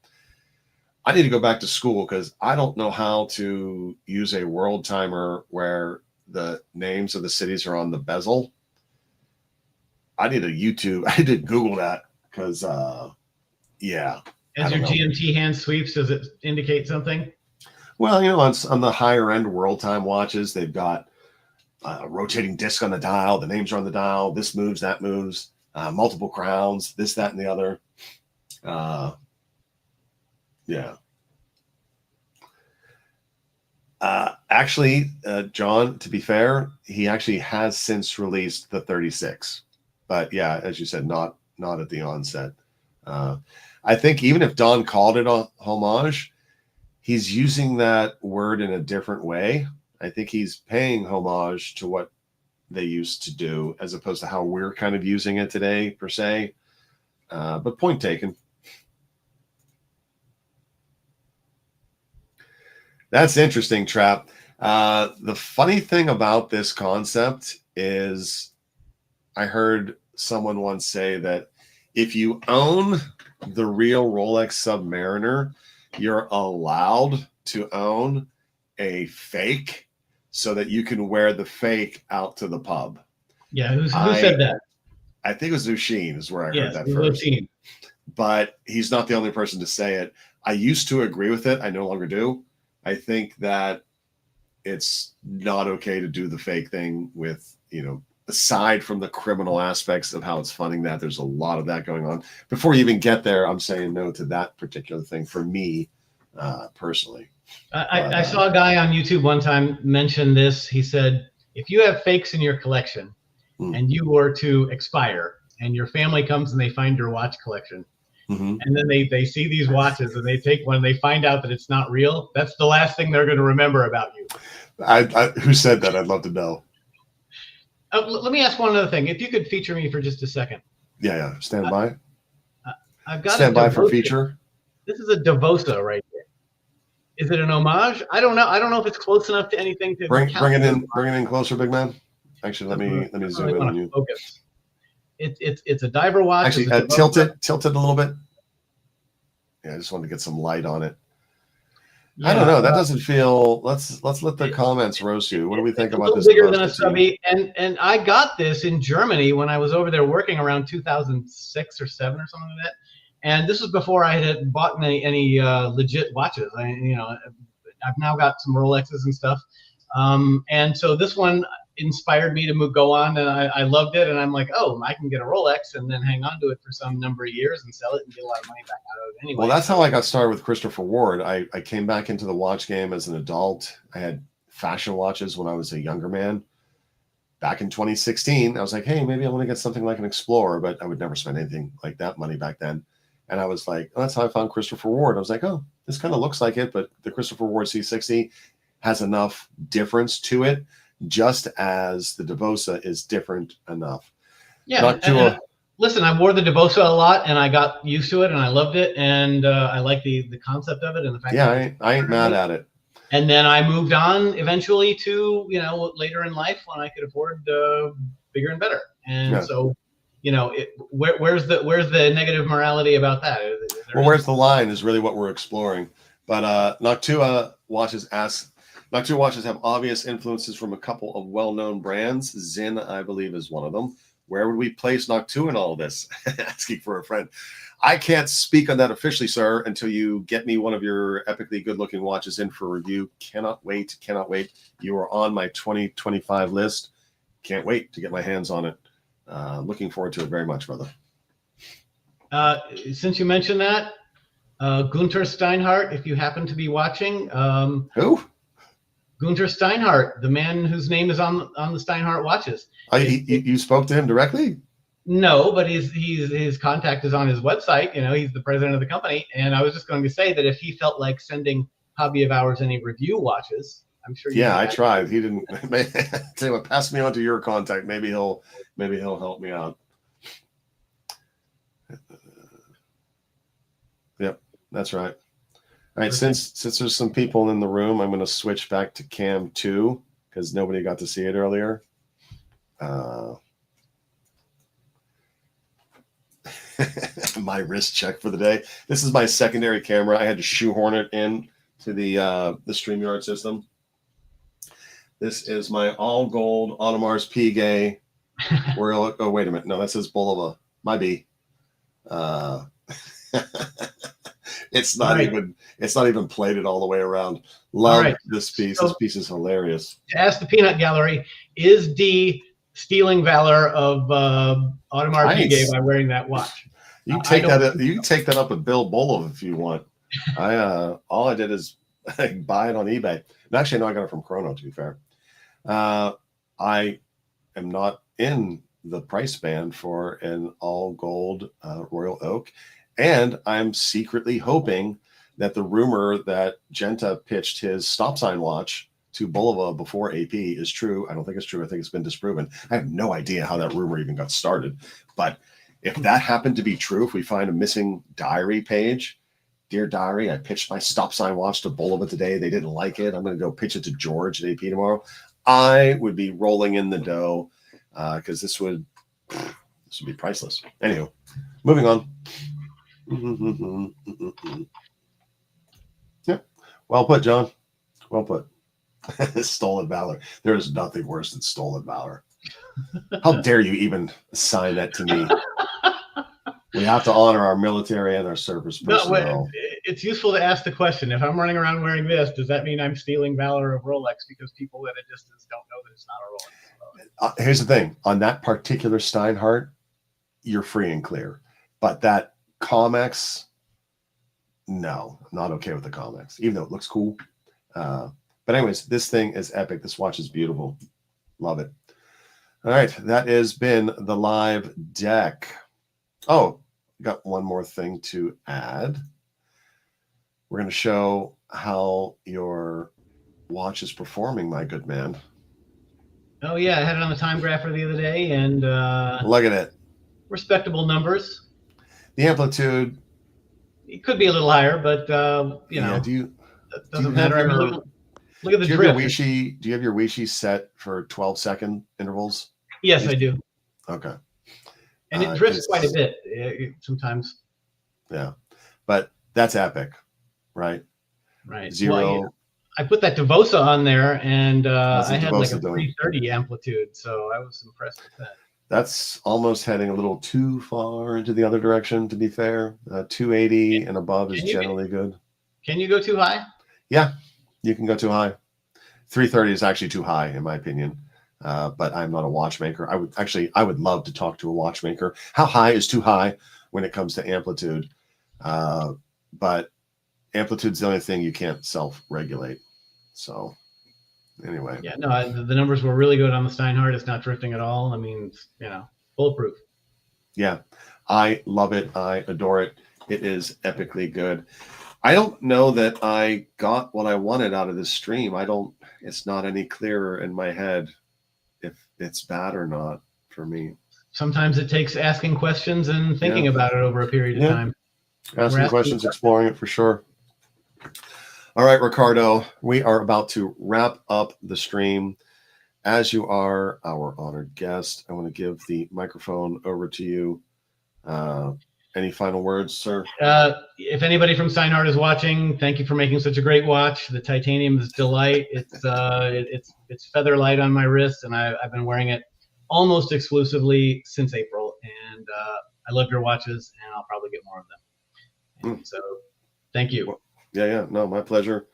I need to go back to school because I don't know how to use a world timer where the names of the cities are on the bezel. I need to Google that because, As your GMT hand sweeps, does it indicate something? Well, on the higher end world time watches, they've got a rotating disc on the dial. The names are on the dial. This moves, that moves, multiple crowns, this, that, and the other. Actually, John, to be fair, he actually has since released the 36. But yeah, as you said, not at the onset. I think even if Don called it a homage, he's using that word in a different way. I think he's paying homage to what they used to do as opposed to how we're kind of using it today, per se. But point taken. That's interesting, Trap. The funny thing about this concept is I heard someone once say that if you own the real Rolex Submariner, you're allowed to own a fake so that you can wear the fake out to the pub. Yeah, who said that? I think it was Zushin is where I heard that first. Zushin. But he's not the only person to say it. I used to agree with it. I no longer do. I think that it's not okay to do the fake thing with, aside from the criminal aspects of how it's funding that, there's a lot of that going on. Before you even get there, I'm saying no to that particular thing for me personally. I saw a guy on YouTube one time mention this. He said, if you have fakes in your collection and you were to expire and your family comes and they find your watch collection, and then they see these watches and they take one and they find out that it's not real, that's the last thing they're going to remember about you. Who said that? I'd love to know. Let me ask one other thing. If you could feature me for just a second. Yeah. Stand by. I've got stand by for feature. This is a Devosa right here. Is it an homage? I don't know. I don't know if it's close enough to anything to bring it in closer, big man. Actually, let me zoom in on you. Focus. It's a diver watch. Actually, tilt it a little bit. Yeah, I just wanted to get some light on it. Yeah, I don't know. That doesn't feel. Let's let the comments roast you. What do we think about this? Bigger than a stubby, and I got this in Germany when I was over there working around 2006 or 7 or something like that. And this was before I had bought any legit watches. I've now got some Rolexes and stuff. And so this one inspired me to go on, and I loved it. And I'm like, oh, I can get a Rolex and then hang on to it for some number of years and sell it and get a lot of money back out of it anyway. Well, that's how I got started with Christopher Ward. I came back into the watch game as an adult. I had fashion watches when I was a younger man. Back in 2016, I was like, hey, maybe I want to get something like an Explorer, but I would never spend anything like that money back then. And I was like, oh, that's how I found Christopher Ward. I was like, oh, this kind of looks like it, but the Christopher Ward C60 has enough difference to it, just as the Devosa is different enough. Yeah. Listen, I wore the Devosa a lot, and I got used to it, and I loved it, and I like the concept of it, and the fact. Yeah, I ain't mad at it. And then I moved on eventually to later in life when I could afford bigger and better, and so. Where's the negative morality about that? Well, where's the line is really what we're exploring. But Noctua watches have obvious influences from a couple of well-known brands. Zinn, I believe, is one of them. Where would we place Noctua in all of this? Asking for a friend. I can't speak on that officially, sir, until you get me one of your epically good-looking watches in for review. Cannot wait. You are on my 2025 list. Can't wait to get my hands on it. Looking forward to it very much, brother. Since you mentioned that, Gunther Steinhart, if you happen to be watching. Who? Gunther Steinhart, the man whose name is on the Steinhart watches. You spoke to him directly? No, but his contact is on his website. He's the president of the company. And I was just going to say that if he felt like sending Hobby of Ours any review watches, I'm sure. Yeah, I tried. He didn't. Tell you what, pass me on to your contact. Maybe he'll help me out. Yep, that's right. All right, since there's some people in the room, I'm going to switch back to cam 2 because nobody got to see it earlier. My wrist check for the day. This is my secondary camera. I had to shoehorn it in to the StreamYard system. This is my all gold Audemars Piguet. Oh, wait a minute. No, that says Bulova. My B. It's not even plated all the way around. Love this piece. This piece is hilarious. To ask the Peanut Gallery, is D stealing valor of Audemars Piguet by wearing that watch? You can take that up with Bill Bulova if you want. All I did is buy it on eBay. And actually, no, I got it from Chrono, to be fair. I am not in the price band for an all gold Royal Oak. And I'm secretly hoping that the rumor that Genta pitched his stop sign watch to Bulova before AP is true. I don't think it's true. I think it's been disproven. I have no idea how that rumor even got started. But if that happened to be true, if we find a missing diary page, dear diary, I pitched my stop sign watch to Bulova today. They didn't like it. I'm going to go pitch it to George at AP tomorrow. I would be rolling in the dough because this would be priceless. Anywho, moving on. Yeah, well put, John. Well put. Stolen valor. There is nothing worse than stolen valor. How dare you even assign that to me? We have to honor our military and our service personnel. No, it's useful to ask the question. If I'm running around wearing this, does that mean I'm stealing valor of Rolex? Because people at a distance don't know that it's not a Rolex. Here's the thing. On that particular Steinhart, you're free and clear. But that Comex, no, not okay with the Comex, even though it looks cool. But anyways, this thing is epic. This watch is beautiful. Love it. All right, that has been the live deck. Oh, got one more thing to add. We're going to show how your watch is performing, my good man. Oh yeah, I had it on the time grapher the other day, and look at it. Respectable numbers. The amplitude. It could be a little higher, but you know, it doesn't matter. I mean, look at the drift. Do you have your Weishi set for 12-second intervals? Yes, I do. Okay. And it drifts quite a bit sometimes. Yeah, but that's epic, right? Right. Zero. Well, yeah. I put that Devosa on there, and I had like a 330 amplitude, so I was impressed with that. That's almost heading a little too far into the other direction, to be fair. 280 and above is generally good. Can you go too high? Yeah, you can go too high. 330 is actually too high, in my opinion. But I'm not a watchmaker. I would love to talk to a watchmaker. How high is too high when it comes to amplitude? But amplitude's the only thing you can't self-regulate. So anyway. Yeah, no, the numbers were really good on the Steinhart. It's not drifting at all. I mean, you know, bulletproof. Yeah, I love it. I adore it. It is epically good. I don't know that I got what I wanted out of this stream. It's not any clearer in my head if it's bad or not for me. Sometimes it takes asking questions and thinking about it over a period of time. Asking questions, exploring it for sure. All right, Ricardo, we are about to wrap up the stream. As you are our honored guest, I want to give the microphone over to you. Any final words, sir? If anybody from Steinhart is watching, thank you for making such a great watch. The titanium is delight. It's feather light on my wrist, and I've been wearing it almost exclusively since April. And I love your watches, and I'll probably get more of them. And so, thank you. Well, yeah, no, my pleasure.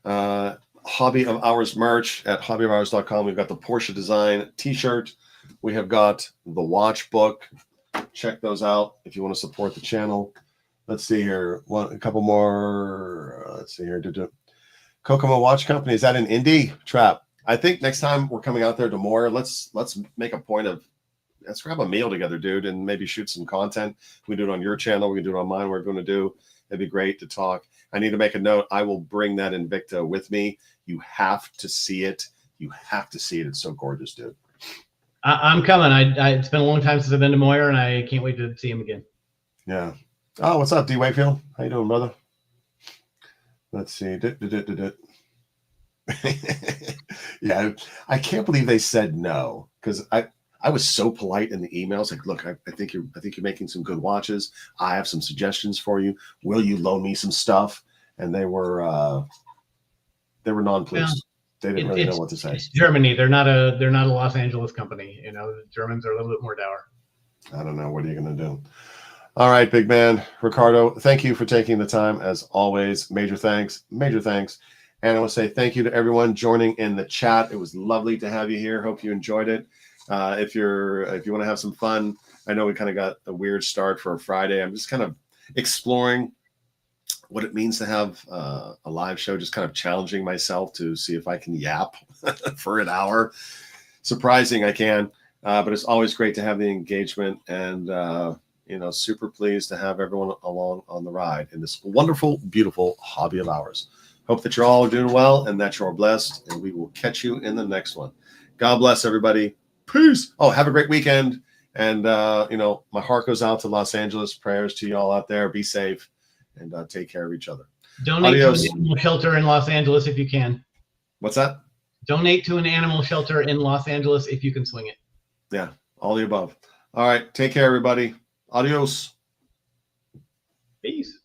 Hobby of Hours merch at hobbyofhours.com. We've got the Porsche design T-shirt. We have got the watch book. Check those out if you want to support the channel. Let's see here. A couple more. Let's see here. Kokomo Watch Company. Is that an indie trap? I think next time we're coming out there to more, let's make a point of let's grab a meal together, dude, and maybe shoot some content. We do it on your channel. We can do it on mine. We're going to do. It'd be great to talk. I need to make a note. I will bring that Invicta with me. You have to see it. You have to see it. It's so gorgeous, dude. I'm coming. It's been a long time since I've been to Moyer, and I can't wait to see him again. Yeah. Oh, what's up, D. Wakefield? How you doing, brother? Let's see. Yeah, I can't believe they said no, because I was so polite in the emails. Like, look, I think you're making some good watches. I have some suggestions for you. Will you loan me some stuff? And they were nonplussed. Yeah. They didn't really know what to say. It's Germany. They're not a Los Angeles company. You know, the Germans are a little bit more dour. I don't know. What are you going to do? All right, big man. Ricardo, thank you for taking the time as always. Major thanks. Major thanks. And I want to say thank you to everyone joining in the chat. It was lovely to have you here. Hope you enjoyed it. If you want to have some fun, I know we kind of got a weird start for a Friday. I'm just kind of exploring what it means to have a live show, just kind of challenging myself to see if I can yap for an hour. Surprising I can, but it's always great to have the engagement, and super pleased to have everyone along on the ride in this wonderful, beautiful hobby of ours. Hope that you're all doing well and that you're blessed, and we will catch you in the next one. God bless everybody. Peace. Oh, have a great weekend. And, my heart goes out to Los Angeles. Prayers to you all out there. Be safe and take care of each other. Donate to an animal shelter in Los Angeles if you can. What's that? Donate to an animal shelter in Los Angeles if you can swing it. Yeah, all the above. All right. Take care, everybody. Adios. Peace.